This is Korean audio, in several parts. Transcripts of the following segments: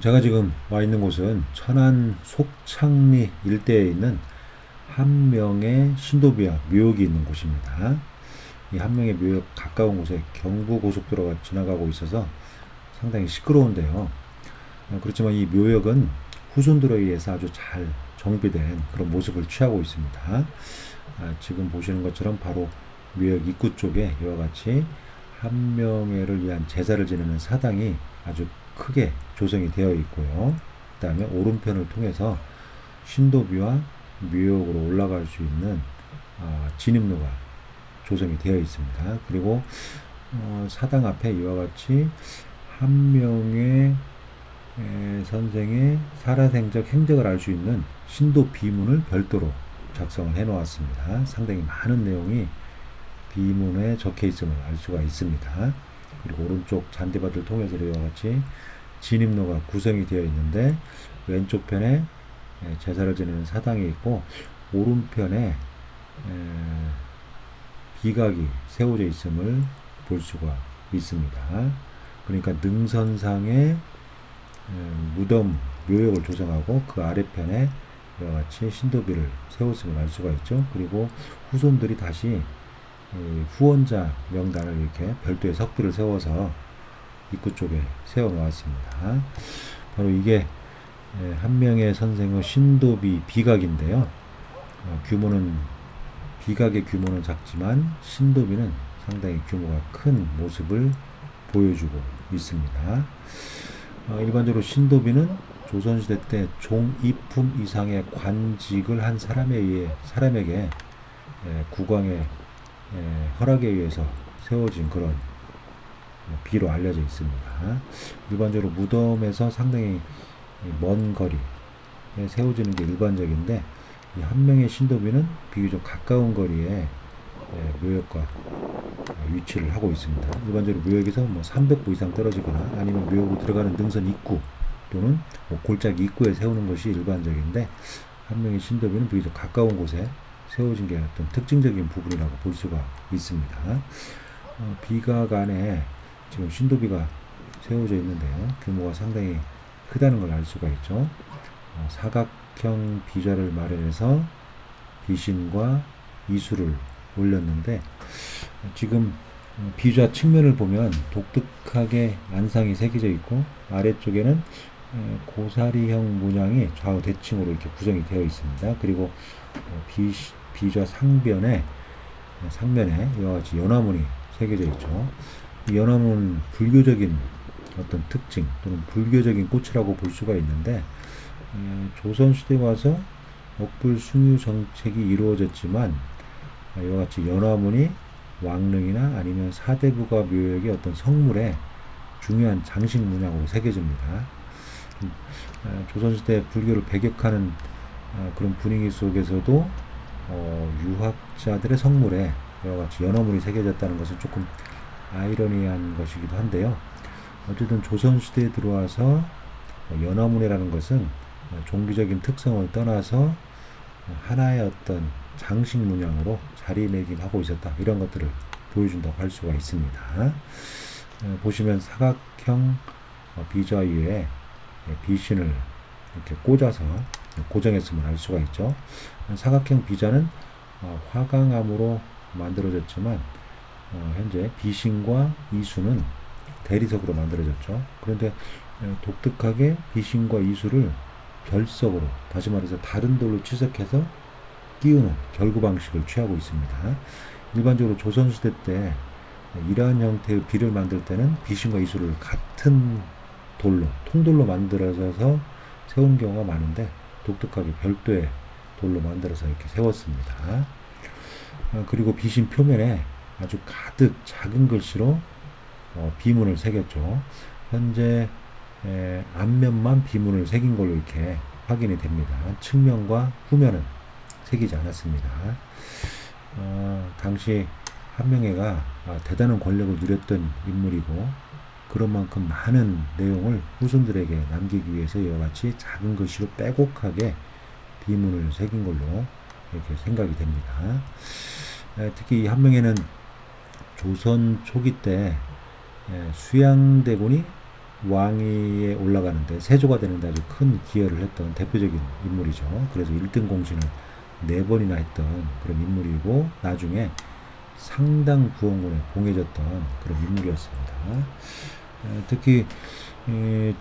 제가 지금 와 있는 곳은 천안 속창리 일대에 있는 한명의 신도비와 묘역이 있는 곳입니다. 이 한명의 묘역 가까운 곳에 경부고속도로가 지나가고 있어서 상당히 시끄러운데요. 그렇지만 이 묘역은 후손들에 의해서 아주 잘 정비된 그런 모습을 취하고 있습니다. 지금 보시는 것처럼 바로 묘역 입구 쪽에 이와 같이 한명회를 위한 제사를 지내는 사당이 아주 크게 조성이 되어 있고요. 그 다음에 오른편을 통해서 신도비와 묘역으로 올라갈 수 있는 진입로가 조성이 되어 있습니다. 그리고 사당 앞에 이와 같이 한명의 선생의 살아생적 행적을 알 수 있는 신도 비문을 별도로 작성을 해 놓았습니다. 상당히 많은 내용이 비문에 적혀 있음을 알 수가 있습니다. 그리고 오른쪽 잔디밭을 통해서 이와 같이 진입로가 구성이 되어 있는데 왼쪽 편에 제사를 지내는 사당이 있고 오른편에 비각이 세워져 있음을 볼 수가 있습니다. 그러니까 능선상에 무덤 묘역을 조성하고 그 아래편에 이와 같이 신도비를 세웠음을 알 수가 있죠. 그리고 후손들이 다시 후원자 명단을 이렇게 별도의 석비를 세워서 입구 쪽에 세워 놓았습니다. 바로 이게 한명의 선생의 신도비 비각인데요. 규모는 비각의 규모는 작지만 신도비는 상당히 규모가 큰 모습을 보여주고 있습니다. 일반적으로 신도비는 조선시대 때 종이품 이상의 관직을 한 사람에게 국왕의 허락에 의해서 세워진 그런 비로 알려져 있습니다. 일반적으로 무덤에서 상당히 먼 거리에 세워지는 게 일반적인데 이 한명의 신도비는 비교적 가까운 거리에 묘역과 위치를 하고 있습니다. 일반적으로 묘역에서 300보 이상 떨어지거나 아니면 묘역으로 들어가는 능선 입구 또는 골짜기 입구에 세우는 것이 일반적인데 한명의 신도비는 비교적 가까운 곳에 세워진 게 어떤 특징적인 부분이라고 볼 수가 있습니다. 비각 안에 지금 신도비가 세워져 있는데요. 규모가 상당히 크다는 걸 알 수가 있죠. 사각형 비좌를 마련해서 비신과 이수를 올렸는데 지금 비좌 측면을 보면 독특하게 안상이 새겨져 있고 아래쪽에는 고사리형 문양이 좌우 대칭으로 이렇게 구성이 되어 있습니다. 그리고 비좌 상면에 이와 같이 연화문이 새겨져 있죠. 이 연화문은 불교적인 어떤 특징 또는 불교적인 꽃이라고 볼 수가 있는데 조선시대에 와서 억불 숭유 정책이 이루어졌지만 이와 같이 연화문이 왕릉이나 아니면 사대부가 묘역의 어떤 성물에 중요한 장식 문양으로 새겨집니다. 조선시대 불교를 배격하는 그런 분위기 속에서도 유학자들의 성물에 여러 가지 연화문이 새겨졌다는 것은 조금 아이러니한 것이기도 한데요. 어쨌든 조선시대에 들어와서 연화문이라는 것은 종교적인 특성을 떠나서 하나의 어떤 장식 문양으로 자리매김하고 있었다. 이런 것들을 보여준다고 할 수가 있습니다. 보시면 사각형 비좌 위에 비신을 이렇게 꽂아서 고정했음을 알 수가 있죠. 사각형 비좌는 화강암으로 만들어졌지만 현재 비신과 이수는 대리석으로 만들어졌죠. 그런데 독특하게 비신과 이수를 결석으로, 다시 말해서 다른 돌로 치석해서 끼우는 결구 방식을 취하고 있습니다. 일반적으로 조선시대 때 이러한 형태의 비를 만들 때는 비신과 이수를 같은 돌로, 통돌로 만들어서 세운 경우가 많은데 독특하게 별도의 돌로 만들어서 이렇게 세웠습니다. 그리고 비신 표면에 아주 가득 작은 글씨로 비문을 새겼죠. 현재 앞면만 비문을 새긴 걸로 이렇게 확인이 됩니다. 측면과 후면은 새기지 않았습니다. 당시 한명회가 대단한 권력을 누렸던 인물이고 그런 만큼 많은 내용을 후손들에게 남기기 위해서 이와 같이 작은 글씨로 빼곡하게 비문을 새긴 걸로 이렇게 생각이 됩니다. 특히 이 한명회는 조선 초기 때 수양대군이 왕위에 올라가는데 세조가 되는데 아주 큰 기여를 했던 대표적인 인물이죠. 그래서 1등 공신을 4번이나 했던 그런 인물이고 나중에 상당 부원군에 봉해졌던 그런 인물이었습니다. 특히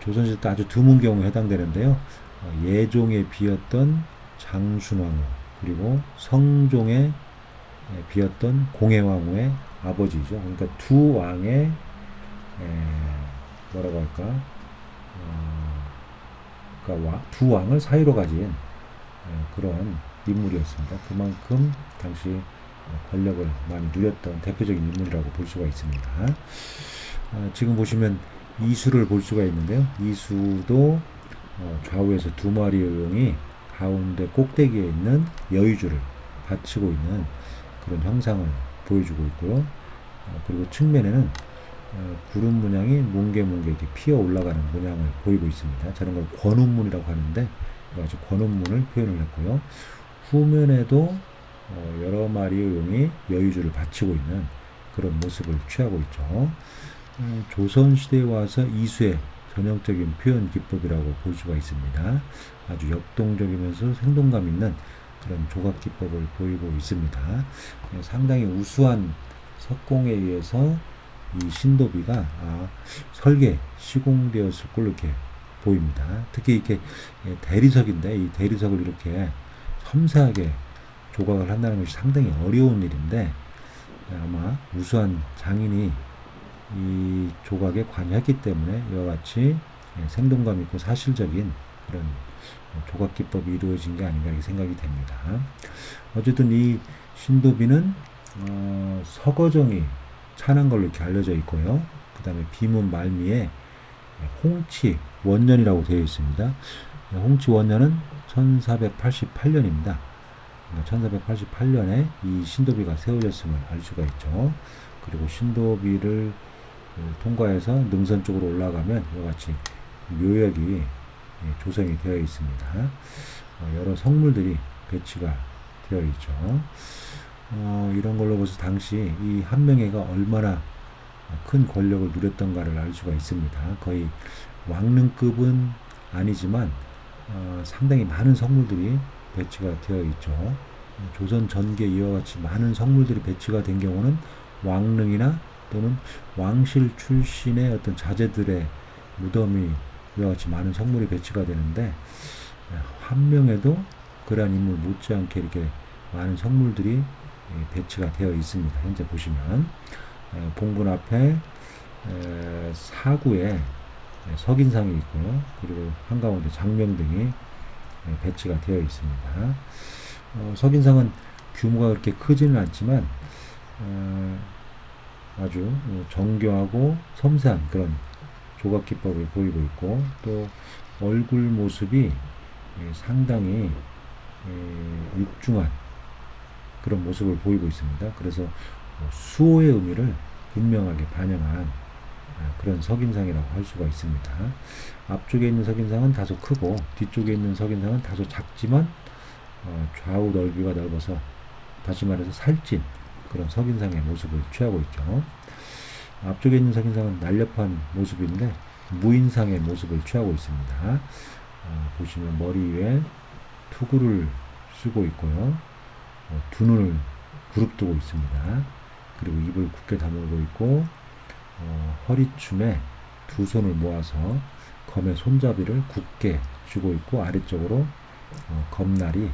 조선시대 때 아주 드문 경우에 해당되는데요. 예종에 비었던 장순왕후 그리고 성종에 비었던 공해왕후의 아버지죠. 그러니까 두 왕의 뭐라고 할까? 그러니까 두 왕을 사이로 가진 그런 인물이었습니다. 그만큼 당시 권력을 많이 누렸던 대표적인 인물이라고 볼 수가 있습니다. 지금 보시면 이수를 볼 수가 있는데요. 이수도 좌우에서 두 마리의 용이 가운데 꼭대기에 있는 여의주를 받치고 있는 그런 형상을 보여주고 있고요. 그리고 측면에는 구름 문양이 뭉게뭉게 이렇게 피어 올라가는 문양을 보이고 있습니다. 저런 걸 권운문이라고 하는데 아주 권운문을 표현을 했고요. 후면에도 여러 마리의 용이 여의주를 받치고 있는 그런 모습을 취하고 있죠. 조선시대에 와서 이수의 전형적인 표현 기법이라고 볼 수가 있습니다. 아주 역동적이면서 생동감 있는 그런 조각 기법을 보이고 있습니다. 상당히 우수한 석공에 의해서 이 신도비가 설계, 시공되었을 걸로 이렇게 보입니다. 특히 이렇게 대리석인데 이 대리석을 이렇게 섬세하게 조각을 한다는 것이 상당히 어려운 일인데 아마 우수한 장인이 이 조각에 관여했기 때문에 이와 같이 생동감 있고 사실적인 그런 조각 기법이 이루어진 게 아닌가 이렇게 생각이 됩니다. 어쨌든 이 신도비는 서거정이 찬한 걸로 이렇게 알려져 있고요. 그 다음에 비문 말미에 홍치 원년이라고 되어 있습니다. 홍치 원년은 1488년입니다. 1488년에 이 신도비가 세워졌음을 알 수가 있죠. 그리고 신도비를 통과해서 능선 쪽으로 올라가면 이와 같이 묘역이 조성이 되어 있습니다. 여러 성물들이 배치가 되어 있죠. 이런 걸로 봐서 당시 이 한명회가 얼마나 큰 권력을 누렸던가를 알 수가 있습니다. 거의 왕릉급은 아니지만 상당히 많은 성물들이 배치가 되어 있죠. 조선 전기에 이와 같이 많은 성물들이 배치가 된 경우는 왕릉이나 또는 왕실 출신의 어떤 자제들의 무덤이 이와 같이 많은 성물이 배치가 되는데 한명에도 그러한 인물 못지않게 이렇게 많은 성물들이 배치가 되어 있습니다. 현재 보시면 본분 앞에 사구에 석인상이 있고요. 그리고 한가운데 장명등이 배치가 되어 있습니다. 석인상은 규모가 그렇게 크지는 않지만 아주 정교하고 섬세한 그런 조각 기법을 보이고 있고 또 얼굴 모습이 상당히 육중한 그런 모습을 보이고 있습니다. 그래서 수호의 의미를 분명하게 반영한 그런 석인상이라고 할 수가 있습니다. 앞쪽에 있는 석인상은 다소 크고 뒤쪽에 있는 석인상은 다소 작지만 좌우 넓이가 넓어서 다시 말해서 살찐 그런 석인상의 모습을 취하고 있죠. 앞쪽에 있는 석인상은 날렵한 모습인데 무인상의 모습을 취하고 있습니다. 보시면 머리 위에 투구를 쓰고 있고요. 두 눈을 부릅뜨고 있습니다. 그리고 입을 굳게 다물고 있고 허리춤에 두 손을 모아서 검의 손잡이를 굳게 쥐고 있고 아래쪽으로 검날이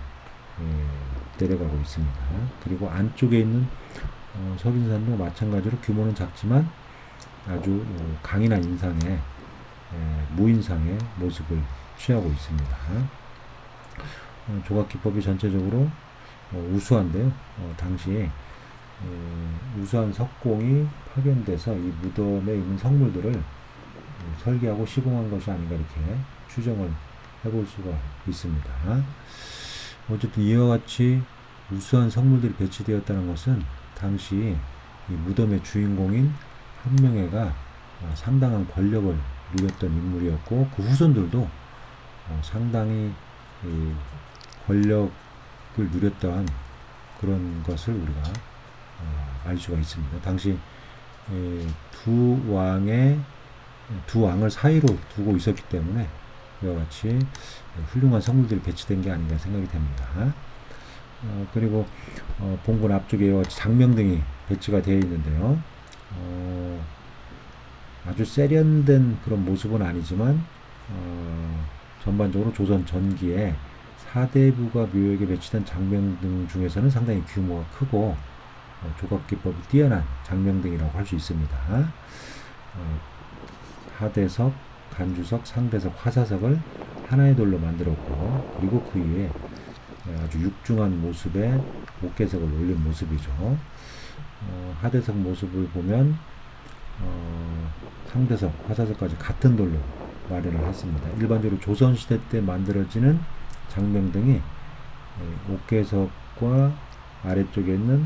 내려가고 있습니다. 그리고 안쪽에 있는 석인산도 마찬가지로 규모는 작지만 아주 강인한 인상의 무인상의 모습을 취하고 있습니다. 조각 기법이 전체적으로 우수한데요. 당시 우수한 석공이 파견돼서 이 무덤에 있는 성물들을 설계하고 시공한 것이 아닌가 이렇게 추정을 해볼 수가 있습니다. 어쨌든 이와 같이 우수한 성물들이 배치되었다는 것은 당시 이 무덤의 주인공인 한명회가 상당한 권력을 누렸던 인물이었고 그 후손들도 상당히 권력을 누렸던 그런 것을 우리가 알 수가 있습니다. 당시 두 왕의 두 왕을 사이로 두고 있었기 때문에 이와 같이 훌륭한 성물들이 배치된 게 아닌가 생각이 됩니다. 그리고 봉분 앞쪽에 이와 같이 장명등이 배치가 되어 있는데요. 아주 세련된 그런 모습은 아니지만 전반적으로 조선 전기에 사대부가 묘역에 배치된 장명등 중에서는 상당히 규모가 크고 조각기법이 뛰어난 장명등이라고 할 수 있습니다. 하대석, 간주석, 상대석, 화사석을 하나의 돌로 만들었고, 그리고 그 위에 아주 육중한 모습의 옥계석을 올린 모습이죠. 하대석 모습을 보면 상대석, 화사석까지 같은 돌로 마련을 했습니다. 일반적으로 조선시대 때 만들어지는 장명등이 옥계석과 아래쪽에 있는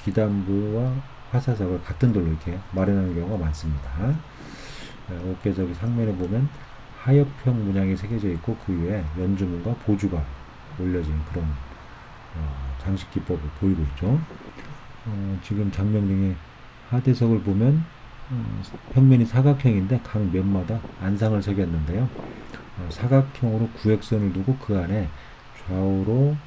기단부와 화사석을 같은 돌로 이렇게 마련하는 경우가 많습니다. 옥계석의 상면에 보면 하엽형 문양이 새겨져 있고 그 위에 연주문과 보주가 올려진 그런 장식 기법을 보이고 있죠. 지금 장명등의 하대석을 보면 평면이 사각형인데 각 면마다 안상을 새겼는데요. 사각형으로 구획선을 두고 그 안에 좌우로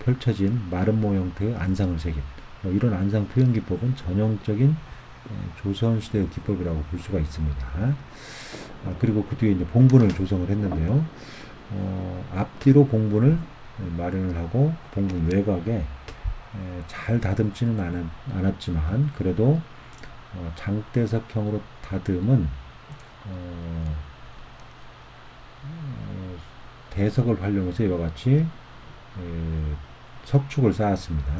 펼쳐진 마름모 형태의 안상을 새긴 이런 안상 표현 기법은 전형적인 조선시대의 기법이라고 볼 수가 있습니다. 그리고 그 뒤에 이제 봉분을 조성을 했는데요. 앞뒤로 봉분을 마련을 하고 봉분 외곽에 잘 다듬지는 않았지만 그래도 장대석형으로 다듬은 대석을 활용해서 이와 같이 석축을 쌓았습니다.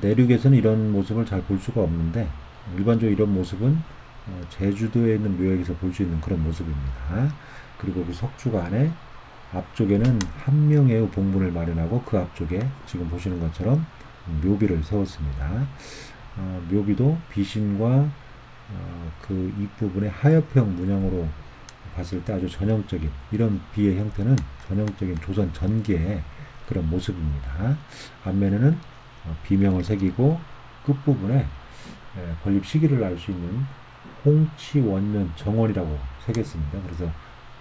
내륙에서는 이런 모습을 잘 볼 수가 없는데 일반적으로 이런 모습은 제주도에 있는 묘역에서 볼 수 있는 그런 모습입니다. 그리고 그 석축 안에 앞쪽에는 한명의 봉분을 마련하고 그 앞쪽에 지금 보시는 것처럼 묘비를 세웠습니다. 묘비도 비신과 그 입부분의 하엽형 문양으로 봤을 때 아주 전형적인 이런 비의 형태는 전형적인 조선 전기의 그런 모습입니다. 앞면에는 비명을 새기고 끝부분에 건립 시기를 알 수 있는 홍치원년 정원이라고 새겼습니다. 그래서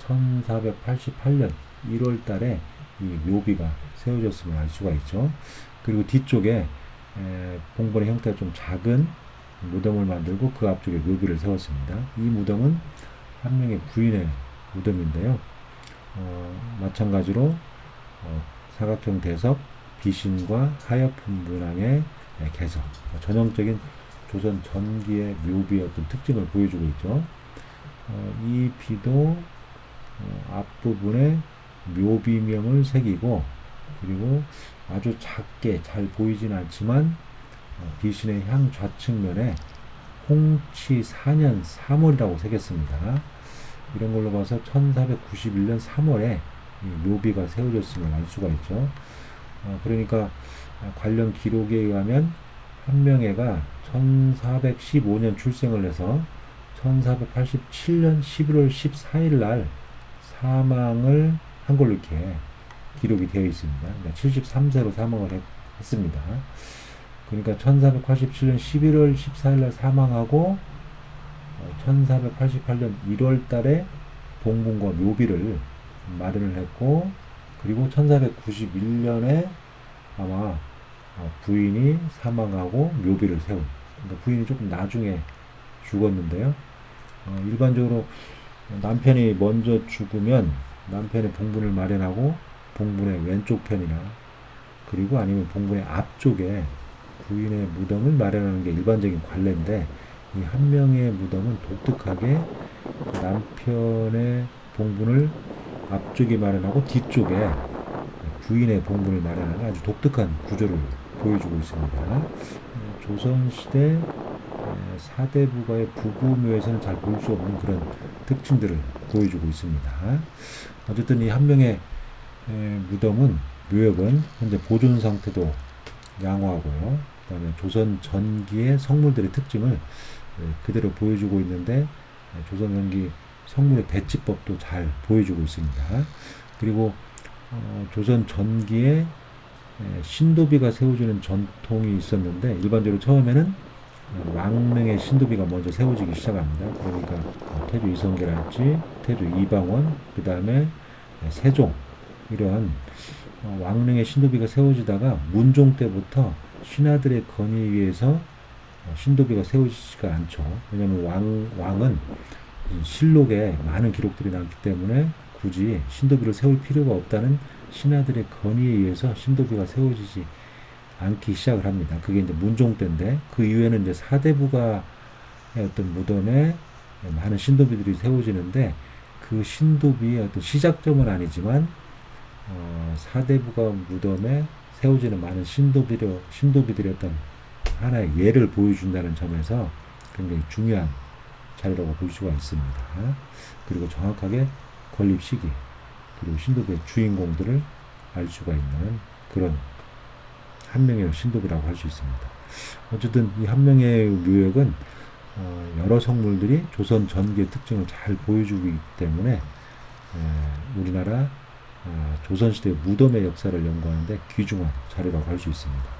1488년 1월 달에 이 묘비가 세워졌음을 알 수가 있죠. 그리고 뒤쪽에 봉분의 형태가 좀 작은 무덤을 만들고 그 앞쪽에 묘비를 세웠습니다. 이 무덤은 한 명의 부인의 무덤인데요. 마찬가지로 사각형 대석, 비신과 하엽품 문양의 개석, 전형적인 조선 전기의 묘비의 어떤 특징을 보여주고 있죠. 이 비도 앞부분에 묘비명을 새기고 그리고 아주 작게 잘 보이진 않지만 비신의 향 좌측면에 홍치 4년 3월이라고 새겼습니다. 이런 걸로 봐서 1491년 3월에 묘비가 세워졌음을 알 수가 있죠. 그러니까 관련 기록에 의하면 한명회가 1415년 출생을 해서 1487년 11월 14일 날 사망을 한 걸로 이렇게 기록이 되어 있습니다. 그러니까 73세로 사망을 했습니다. 그러니까 1487년 11월 14일 날 사망하고 1488년 1월 달에 봉분과 묘비를 마련을 했고 그리고 1491년에 아마 부인이 사망하고 묘비를 세운 그러니까 부인이 조금 나중에 죽었는데요. 일반적으로 남편이 먼저 죽으면 남편의 봉분을 마련하고 봉분의 왼쪽 편이나 그리고 아니면 봉분의 앞쪽에 부인의 무덤을 마련하는 게 일반적인 관례인데 이 한 명의 무덤은 독특하게 남편의 봉분을 앞쪽에 마련하고 뒤쪽에 부인의 봉분을 마련하는 아주 독특한 구조를 보여주고 있습니다. 조선시대 사대부가의 부부묘에서는 잘 볼 수 없는 그런 특징들을 보여주고 있습니다. 어쨌든 이 한 명의 무덤은 묘역은 현재 보존 상태도 양호하고요. 그 다음에 조선 전기의 성물들의 특징을 그대로 보여주고 있는데 조선 전기 성물의 배치법도 잘 보여주고 있습니다. 그리고 조선 전기에 신도비가 세워주는 전통이 있었는데 일반적으로 처음에는 왕릉의 신도비가 먼저 세워지기 시작합니다. 그러니까 태조 이성계랄지 태조 이방원, 그 다음에 세종, 이러한 왕릉의 신도비가 세워지다가 문종 때부터 신하들의 건의에 의해서 신도비가 세워지지가 않죠. 왜냐하면 왕은 실록에 많은 기록들이 남기 때문에 굳이 신도비를 세울 필요가 없다는 신하들의 건의에 의해서 신도비가 세워지지 않기 시작을 합니다. 그게 이제 문종 때인데, 그 이후에는 이제 사대부가의 어떤 무덤에 많은 신도비들이 세워지는데, 그 신도비의 어떤 시작점은 아니지만 사대부가 무덤에 세워지는 많은 신도비들의 어떤 하나의 예를 보여준다는 점에서 굉장히 중요한 자료라고 볼 수가 있습니다. 그리고 정확하게 건립 시기, 그리고 신도비의 주인공들을 알 수가 있는 그런 한명의 신도비라고 할 수 있습니다. 어쨌든 이 한명의 묘역은 여러 성물들이 조선 전기의 특징을 잘 보여주기 때문에 우리나라 조선시대 무덤의 역사를 연구하는데 귀중한 자료라고 할 수 있습니다.